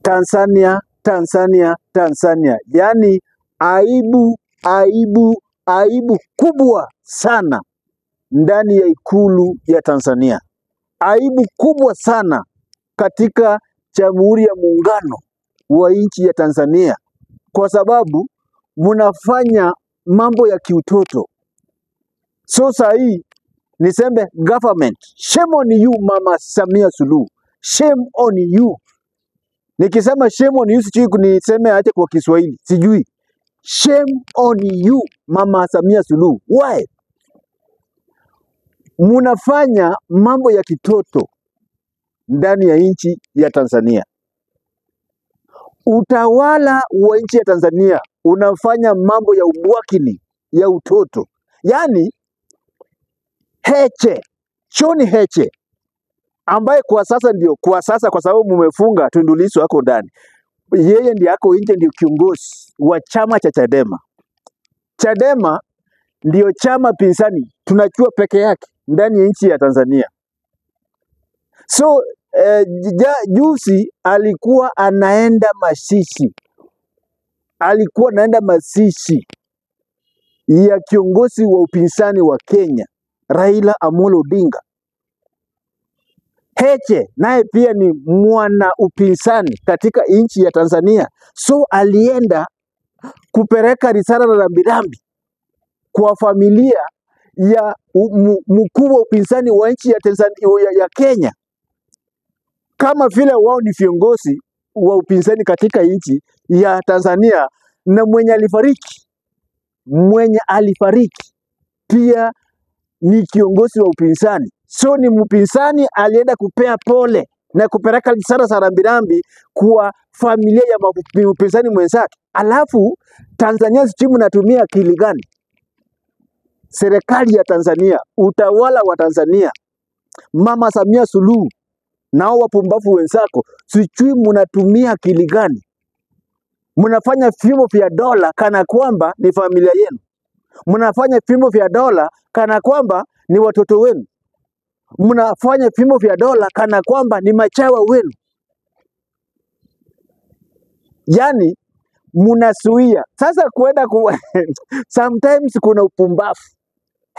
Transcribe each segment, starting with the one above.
Tanzania, Tanzania, Tanzania. Yaani aibu, aibu, aibu kubwa sana ndani ya ikulu ya Tanzania. Aibu kubwa sana katika Jamhuri ya Muungano wa nchi ya Tanzania, kwa sababu mnafanya mambo ya kiutoto. So sahi niseme government, shame on you Mama Samia Suluhu, shame on you. Nikisema shame on you sijui niseme aje kwa Kiswahili, sijui. Shame on you Mama Samia Suluhu. Why? Munafanya mambo ya kitoto ndani ya nchi ya Tanzania. Utawala wa nchi ya Tanzania unafanya mambo ya ubwakini, ya utoto. Yaani Heche, John Heche ambaye kwa sasa kwa sababu mumefunga Tundu Lissu wako ndani. Yeye ndiye ako nje, ndio kiongozi wa chama cha Chadema. Chadema ndio chama pinzani tunajua peke yake ndani ya nchi ya Tanzania. So juzi alikuwa anaenda mazishi. Alikuwa anaenda mazishi ya kiongozi wa upinzani wa Kenya, Raila Amolo Odinga. Heche naye pia ni mwana upinzani katika nchi ya Tanzania. So alienda kupeleka risala la rambirambi kwa familia ya mkuu wa upinzani wa nchi ya Tanzania, ya Kenya, kama vile wao ni viongozi wa upinzani katika nchi ya Tanzania. Na mwenye alifariki pia ni kiongozi wa upinzani. So ni mpinzani alienda kupea pole na kupeleka risala za rambirambi kwa familia ya upinzani mwenzake. Alafu Tanzania sijui mnatumia akili gani? Serikali ya Tanzania, utawala wa Tanzania, Mama Samia Suluhu nao wapumbavu wenzako, sijui mnatumia akili gani? Mnafanya vyombo vya dola kana kwamba ni familia yenu. Mnafanya vyombo vya dola kana kwamba ni watoto wenu. Mnafanya vyombo vya dola kana kwamba ni machawa wenu. Yaani mnasuia. Sasa kuenda sometimes kuna upumbavu.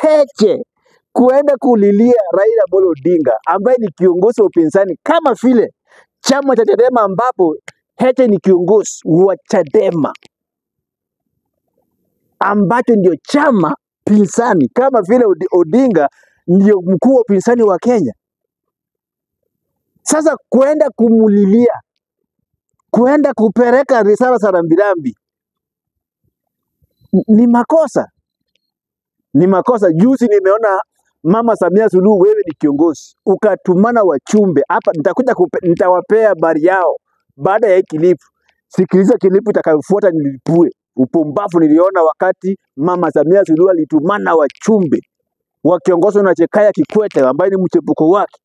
Heche kuenda kulilia Raila Amolo Odinga ambaye ni kiongozi wa upinzani kama vile chama cha Chadema, ambapo Heche ni kiongozi wa Chadema ambacho ndio chama pinzani, kama vile Odinga ndio mkuu wa upinzani wa Kenya. Sasa kuenda kumulilia, kuenda kupeleka risala za rambirambi ni makosa. Ni makosa. Juzi nimeona Mama Samia Suluhu, wewe ni kiongozi, ukatumana wachumbe hapa. Nitawapea habari yao baada ya hii kilipu. Sikiliza kilipu itakayofuata nilipue. Upumbavu niliona wakati Mama Samia Suluhu alitumana wachumbe wakiongozwa na Jakaya Kikwete ambaye ni mchepuko wake.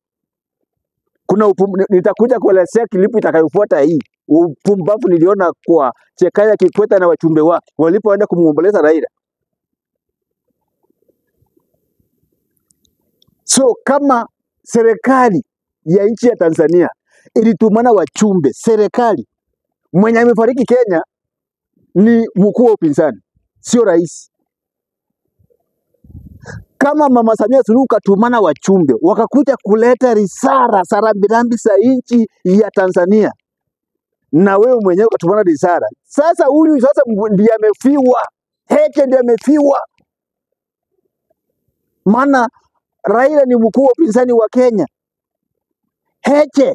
Nitakuja kuelezea kilipu itakayofuata hii. Upumbavu niliona kwa Jakaya Kikwete na wachumbe wake walipoenda kumuomboleza Raila. So kama serikali ya nchi ya Tanzania ilitumana wachumbe, serikali mwenye amefariki Kenya ni mkuu wa upinzani, sio rais. Kama Mama Samia Suluhu katumana wachumbe wakakuja kuleta risala za rambirambi za nchi ya Tanzania, na wewe mwenyewe katumana risala, sasa huyu sasa ndiye amefiwa. Heche ndiye amefiwa, maana Raila ni mkuu wa upinzani wa Kenya. Heche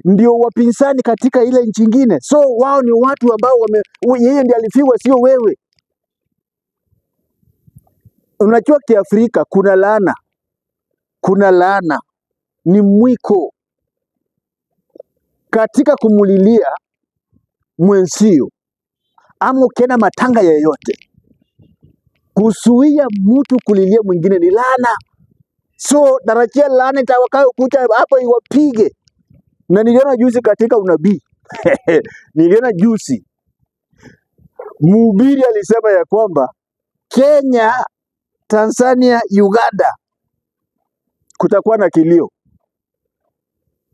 ndio wapinzani katika ile nchi nyingine. So wao ni watu ambao yeye ndiye alifiwa, sio wewe. Unajua Kiafrika kuna laana. Kuna laana, ni mwiko katika kumulilia mwenzio ama ukienda matanga yoyote. Kuzuia mtu kulilia mwingine ni laana. So darajia laana itawakayo kucha hapo iwapige. Na niliona juzi katika unabii niliona juzi mhubiri alisema ya kwamba Kenya, Tanzania, Uganda kutakuwa na kilio.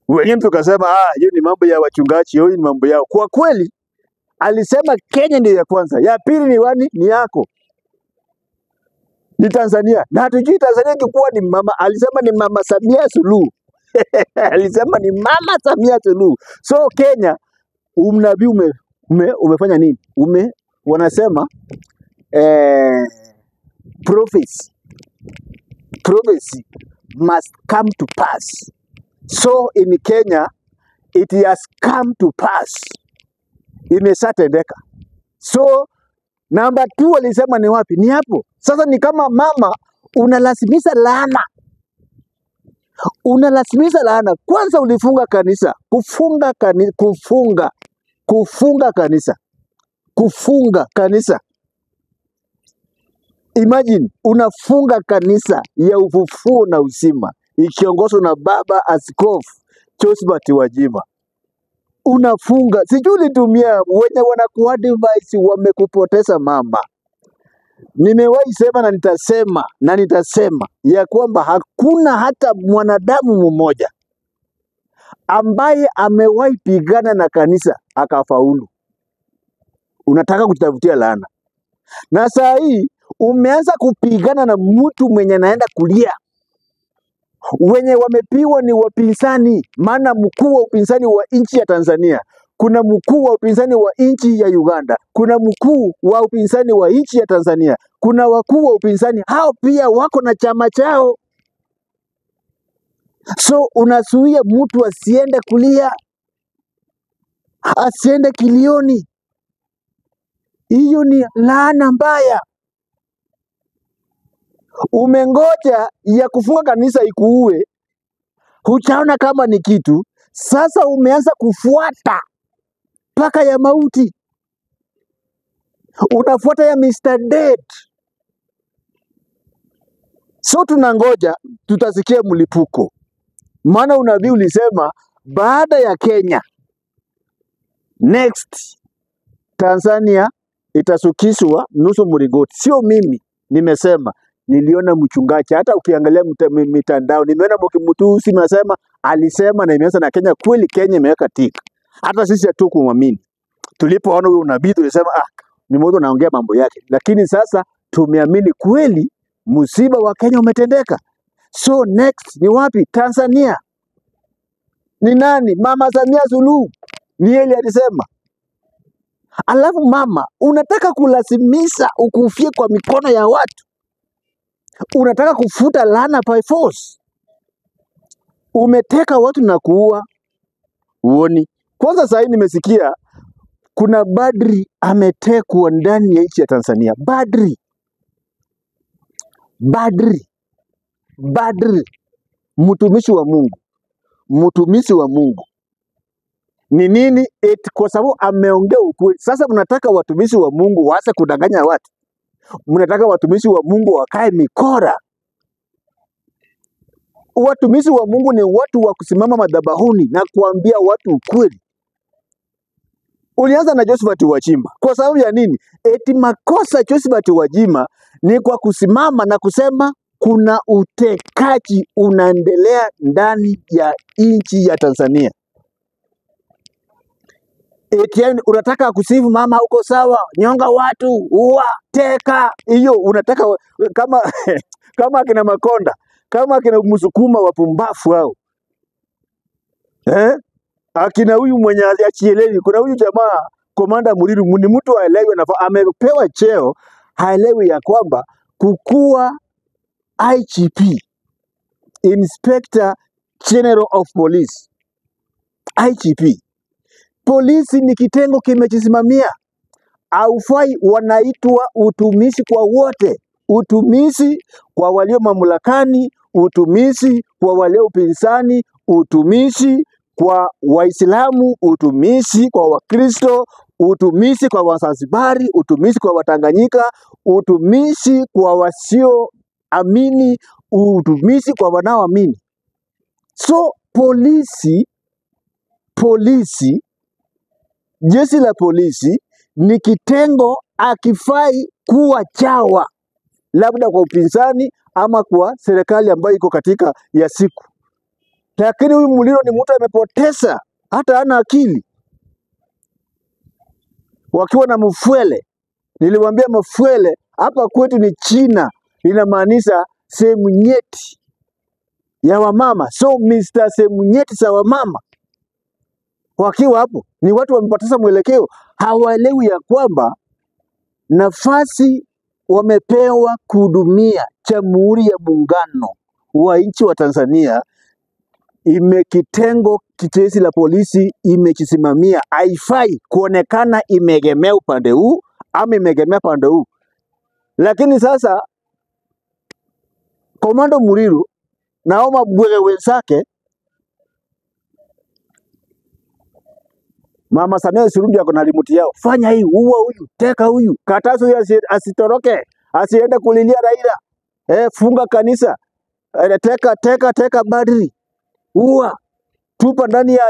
Wengine tukasema hiyo ni mambo ya wachungaji, hiyo ni mambo yao. Kwa kweli alisema Kenya ndio ya kwanza, ya pili ni wani? Ni yako, ni Tanzania. Na hatujui Tanzania ingekuwa ni mama, alisema ni Mama Samia Suluhu. Alisema ni Mama Samia Suluhu. So Kenya, unabii umefanya nini? Wanasema prophecy must come to pass. So in Kenya it has come to pass, imeshatendeka. So namba 2 alisema ni wapi? Ni hapo. Sasa ni kama mama unalazimisha laana, Kwanza ulifunga kanisa, kufunga kanisa. Imagine unafunga kanisa ya ufufuo na uzima ikiongozwa na Baba Askofu Josephat Gwajima. Unafunga, sijui ulitumia, wenye wanakuadvise wamekupoteza mama. Nimewahi sema na nitasema ya kwamba hakuna hata mwanadamu mmoja ambaye amewahi pigana na kanisa akafaulu. Unataka kujitafutia laana. Na saa hii umeanza kupigana na mtu mwenye naenda kulia. Wenye wamepiwa ni wapinzani, maana mkuu wa upinzani wa nchi ya Tanzania, kuna mkuu wa upinzani wa nchi ya Uganda, kuna mkuu wa upinzani wa nchi ya Tanzania, kuna wakuu wa upinzani, hao pia wako na chama chao. So unazuia mtu asiende kulia, asiende kilioni. Hiyo ni laana mbaya. Umengoja ya kufunga kanisa ikuue, huchaona kama ni kitu. Sasa umeanza kufuata paka ya mauti, unafuata ya Mr. Dead. So tunangoja tutasikia mlipuko, maana unabii ulisema baada ya Kenya, next Tanzania itasukishwa nusu mlingoti. Sio mimi nimesema, niliona mchungaji. Hata ukiangalia mitandao nimeona Mtusi nasema alisema na imeanza na Kenya. Kweli Kenya imeweka tika. Hata sisi hatukumwamini. Tulipoona huyo unabii tulisema ni mmoja anaongea mambo yake. Lakini sasa tumeamini kweli msiba wa Kenya umetendeka. So next ni wapi? Tanzania. Ni nani? Mama Samia Suluhu. Ni yeye alisema. Alafu mama, unataka kulazimisha ukufie kwa mikono ya watu. Unataka kufuta laana by force. Umeteka watu na kuua. Uoni. Kwanza sasa nimesikia kuna badri ametekwa ndani ya nchi ya Tanzania. Badri. Mtumishi wa Mungu. Ni nini? Kwa sababu ameongea ukweli. Sasa mnataka watumishi wa Mungu waanze kudanganya watu. Mnataka watumishi wa Mungu wakae mikora. Watumishi wa Mungu ni watu wa kusimama madhabahuni na kuambia watu ukweli. Ulianza na Josephat Gwajima. Kwa sababu ya nini? Makosa Josephat Gwajima ni kwa kusimama na kusema kuna utekaji unaendelea ndani ya nchi ya Tanzania. Unataka kusifu mama uko sawa, nyonga watu, ua, teka. Hiyo unataka kama akina Makonda, kama akina Msukuma wapumbafu hao. Akina huyu mwenye achielewi. Kuna huyu jamaa Komanda Muriru, ni mtu haelewi, amepewa cheo, haelewi ya kwamba kukua IGP, Inspector General of Police. IGP. Polisi ni kitengo kimejisimamia. Haufai, wanaitwa utumishi kwa wote. Utumishi kwa walio mamlakani, utumishi kwa walio upinzani, utumishi kwa Waislamu, utumishi kwa Wakristo, utumishi kwa Wazanzibari, utumishi kwa Watanganyika, utumishi kwa wasioamini, utumishi kwa wanaoamini. So polisi, jeshi la polisi ni kitengo akifai kuwa chawa, labda kwa upinzani ama kwa serikali ambayo iko katika ya siku. Lakini huyu Muliro ni mtu amepoteza, hata hana akili. Wakiwa na Mufwele, nilimwambia Mufwele hapa kwetu ni China, inamaanisha sehemu nyeti ya wamama. So Mr. sehemu nyeti za wamama wakiwa hapo ni watu wamepoteza mwelekeo, hawaelewi ya kwamba nafasi wamepewa kuhudumia Jamhuri ya Muungano wa nchi wa Tanzania, kitengo jeshi la polisi imekisimamia, haifai kuonekana imeegemea upande huu ama imeegemea pande huu. Lakini sasa Komando Muliro na mabwege wenzake, Mama Samia Suluhu yako na remote yao, fanya hii, uwa huyu, teka huyu, katazo huyu asitoroke, asiende kulilia Raila, funga kanisa, teka badri, uwa, tupa ndani ya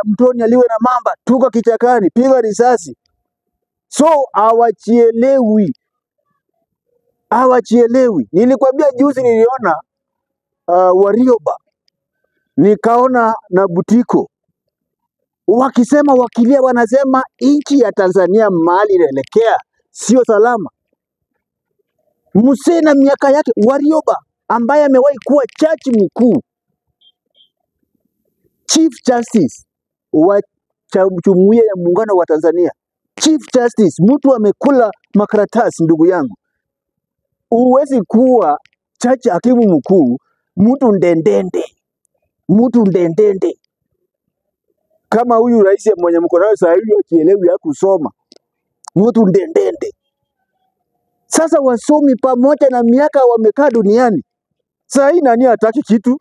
mtoni aliwe na mamba, tuka kichakani, piga risasi. So hawachielewi. Nilikwambia juzi niliona Warioba, nikaona na Butiko wakisema, wakilia, wanasema nchi ya Tanzania mahali inaelekea sio salama. Mzee na miaka yake, Warioba ambaye amewahi kuwa jaji mkuu, Chief Justice wa Jumuiya ya Muungano wa Tanzania, Chief Justice, mtu amekula makaratasi. Ndugu yangu, uwezi kuwa jaji hakimu mkuu mtu ndendende kama huyu rais mwenye mko nayo sasa hivi, akielewi ya kusoma, mtu ndendende. Sasa wasomi pamoja na miaka wamekaa duniani, sasa hii nani hataki kitu?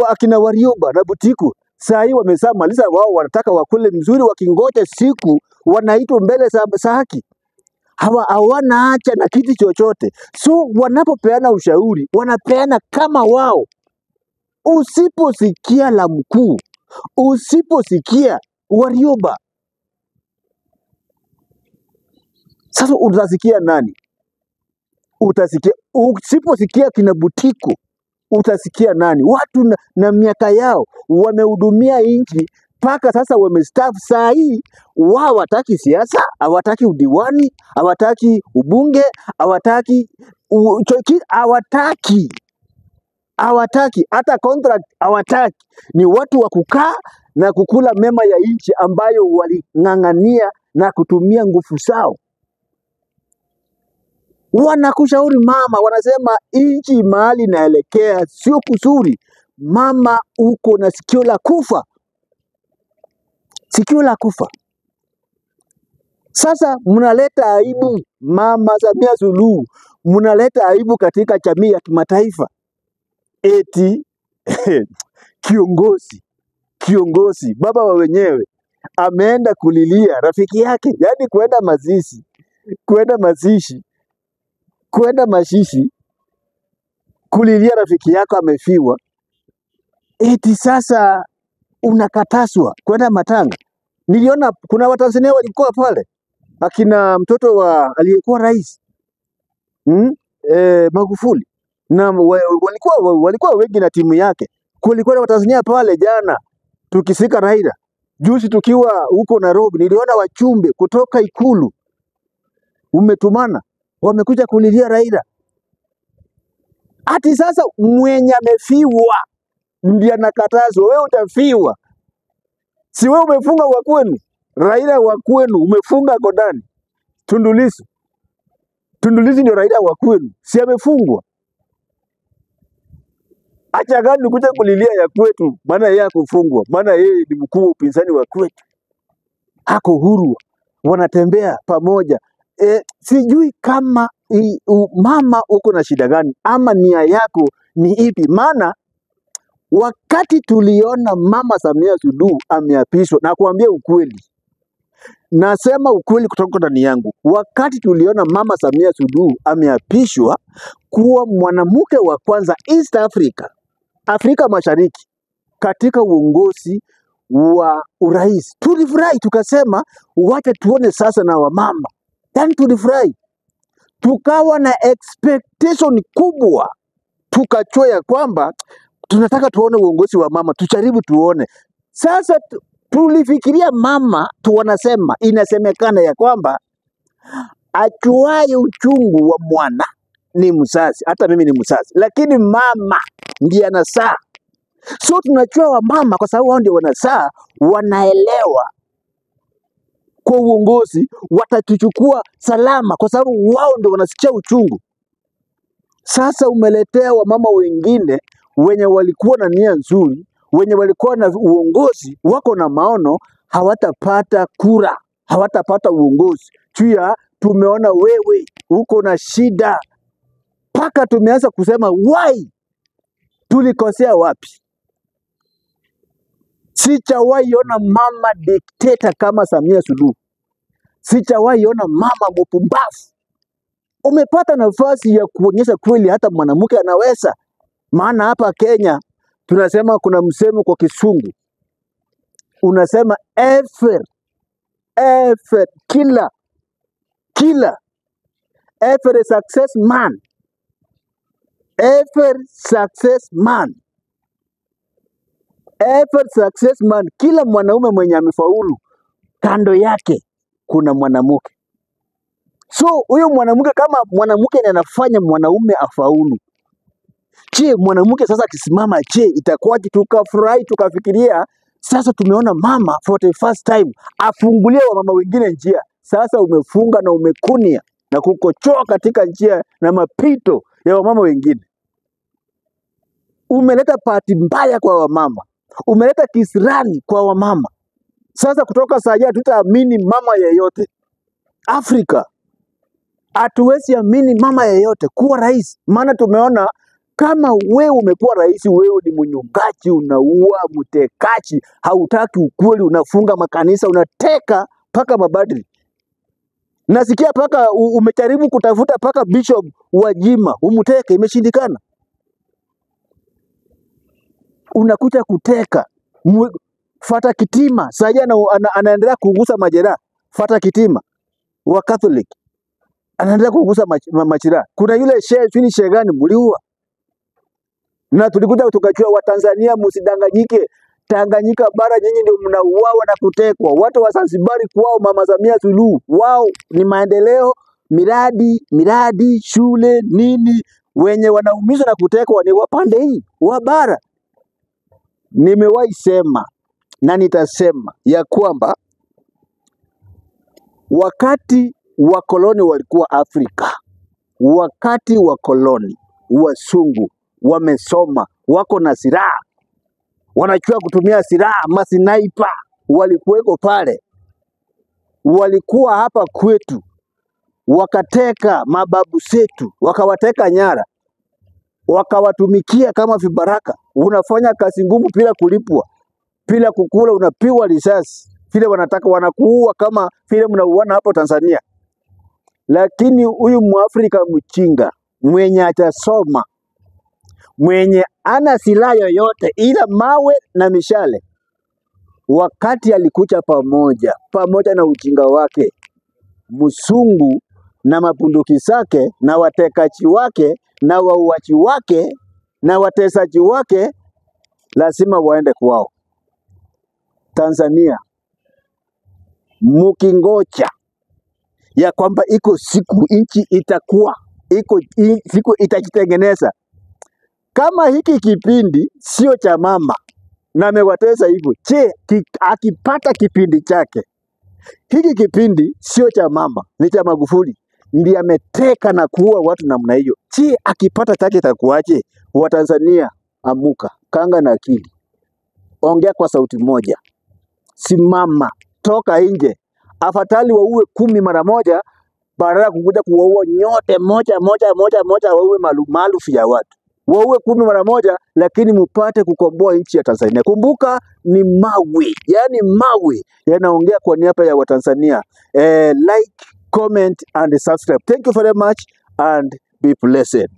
Akina Warioba na Butiko sasa hii wameshamaliza, wao wanataka wakule mzuri, wakingoja siku wanaitwa mbele za haki, hawana haja na kitu chochote. So wanapopeana ushauri wanapeana kama wao. Usiposikia la mkuu, usiposikia Warioba, sasa utasikia nani? Usiposikia kina Butiko, utasikia nani? Watu na miaka yao wamehudumia nchi mpaka sasa wamestaafu. Saa hii wao hawataki siasa, hawataki udiwani, hawataki ubunge, hawataki hata contract, hawataki. Ni watu wa kukaa na kukula mema ya nchi ambayo waling'ang'ania na kutumia nguvu zao. Wanakushauri mama, wanasema nchi mahali inaelekea sio kuzuri. Mama, uko na sikio la kufa. Sasa mnaleta aibu, Mama Samia Suluhu, mnaleta aibu katika jamii ya kimataifa. Eti kiongozi baba wa wenyewe ameenda kulilia rafiki yake, yani kwenda mazishi, kulilia rafiki yako amefiwa. Eti sasa unakatazwa kwenda matanga. Niliona kuna Watanzania walikuwa pale, akina mtoto aliyekuwa rais Magufuli, na walikuwa wengi na timu yake. Kulikuwa na Watanzania pale jana tukisika Raila. Juzi tukiwa huko Nairobi, niliona wachumbe kutoka Ikulu umetumana, wamekuja kulilia Raila. Ati sasa mwenye amefiwa ndiye anakatazwa. Wewe utafiwa, si wewe umefunga wa kwenu? Raila wa kwenu umefunga kodani. Tundu Lissu ndio Raila wa kwenu, si amefungwa? Acha gani kuja kulilia ya kwetu, maana yeye hakufungwa, maana yeye ni mkuu upinzani wa kwetu, hako huru, wanatembea pamoja. Sijui kama mama uko na shida gani ama nia yako ni ipi? Maana wakati tuliona Mama Samia Suluhu ameapishwa, na kuambia ukweli, nasema ukweli kutoka ndani yangu, wakati tuliona Mama Samia Suluhu ameapishwa kuwa mwanamke wa kwanza East Afrika Mashariki katika uongozi wa urais, tulifurahi, tukasema wacha tuone sasa na wamama. Yani tulifurahi, tukawa na expectation kubwa, tukachoya kwamba tunataka tuone uongozi wa mama, tujaribu tuone. Sasa tulifikiria mama wanasema, inasemekana ya kwamba ajuaye uchungu wa mwana ni mzazi. Hata mimi ni mzazi, lakini mama ndiye anazaa. So tunajua wa mama kwa sababu wao ndio wanazaa, wanaelewa kwa uongozi, watatuchukua salama kwa sababu wao ndio wanasikia uchungu. Sasa umeletea wamama wengine wenye walikuwa na nia nzuri, wenye walikuwa na uongozi, wako na maono, hawatapata kura, hawatapata uongozi. Chuya, tumeona wewe uko na shida, paka tumeanza kusema why, tulikosea wapi? Sijawahi ona mama dikteta kama Samia Suluhu. Sijawahi ona mama mpumbavu. Umepata nafasi ya kuonyesha kweli hata mwanamke anaweza. Maana hapa Kenya tunasema, kuna msemo kwa Kisungu unasema effort, every success man, every success man. Kila mwanaume mwenye amefaulu, kando yake kuna mwanamke. So huyo mwanamke, kama mwanamke ndiye anafanya mwanaume afaulu, je, mwanamke sasa akisimama, je, itakuwaje? Tukafurahi, tukafikiria sasa tumeona mama for the first time afungulie wamama wengine njia. Sasa umefunga na umekunia na kukochoa katika njia na mapito ya wamama wengine. Umeleta pati mbaya kwa wamama, umeleta kisirani kwa wamama. Sasa kutoka sasa tutaamini mama yeyote Afrika. Hatuwezi amini mama yeyote kuwa rais, maana tumeona kama wewe umekuwa rais, wewe ni mnyongaji, unaua, mtekaji, hautaki ukweli, unafunga makanisa, unateka paka mabadri. Nasikia paka umejaribu kutafuta paka Bishop Wajima umteke, imeshindikana. Unakuja kuteka Fata Kitima, sasa anaendelea kugusa majeraha. Fata Kitima wa Catholic anaendelea kugusa majeraha. Kuna yule shehe gani mliua? Na tulikuja tukajua Watanzania msidanganyike, Tanganyika bara nyinyi ndio mnauawa na kutekwa. Watu wa Zanzibar kwao Mama Samia Suluhu, wao ni maendeleo, miradi, shule, nini. Wenye wanaumizwa na kutekwa ni wapande hii wa bara. Nimewahi sema na nitasema ya kwamba wakati wakoloni walikuwa Afrika, wakati wakoloni wasungu wamesoma, wako na silaha, wanajua kutumia silaha, masinaipa walikuweko pale, walikuwa hapa kwetu, wakateka mababu zetu, wakawateka nyara, wakawatumikia kama vibaraka. Unafanya kazi ngumu bila kulipwa, bila kukula, unapiwa risasi vile wanataka, wanakuua kama vile mnauana hapo Tanzania. Lakini huyu Mwafrika mchinga mwenye hajasoma, mwenye ana silaha yoyote ila mawe na mishale, wakati alikuja pamoja na ujinga wake, msungu na mabunduki zake na watekaji wake na wauaji wake na watesaji wake, lazima waende kwao. Tanzania mukingoja ya kwamba iko siku nchi itakuwa, siku itajitengeneza. Kama hiki kipindi sio cha mama na amewatesa hivyo, je, akipata kipindi chake, hiki kipindi sio cha mama, ni cha Magufuli, ndiye ameteka na kuua watu namna hiyo. Je, akipata chake itakuwaje? Watanzania, amuka, kanga na akili, ongea kwa sauti moja, simama, toka nje. Afadhali waue 10 mara moja badala kukuja kuwaua nyote moja, waue malumalufu ya watu. Waue 10 mara moja, lakini mupate kukomboa nchi ya Tanzania. Kumbuka ni mawe, yani mawe yanaongea kwa niaba ya Watanzania. Like, comment and subscribe. Thank you very much and be blessed.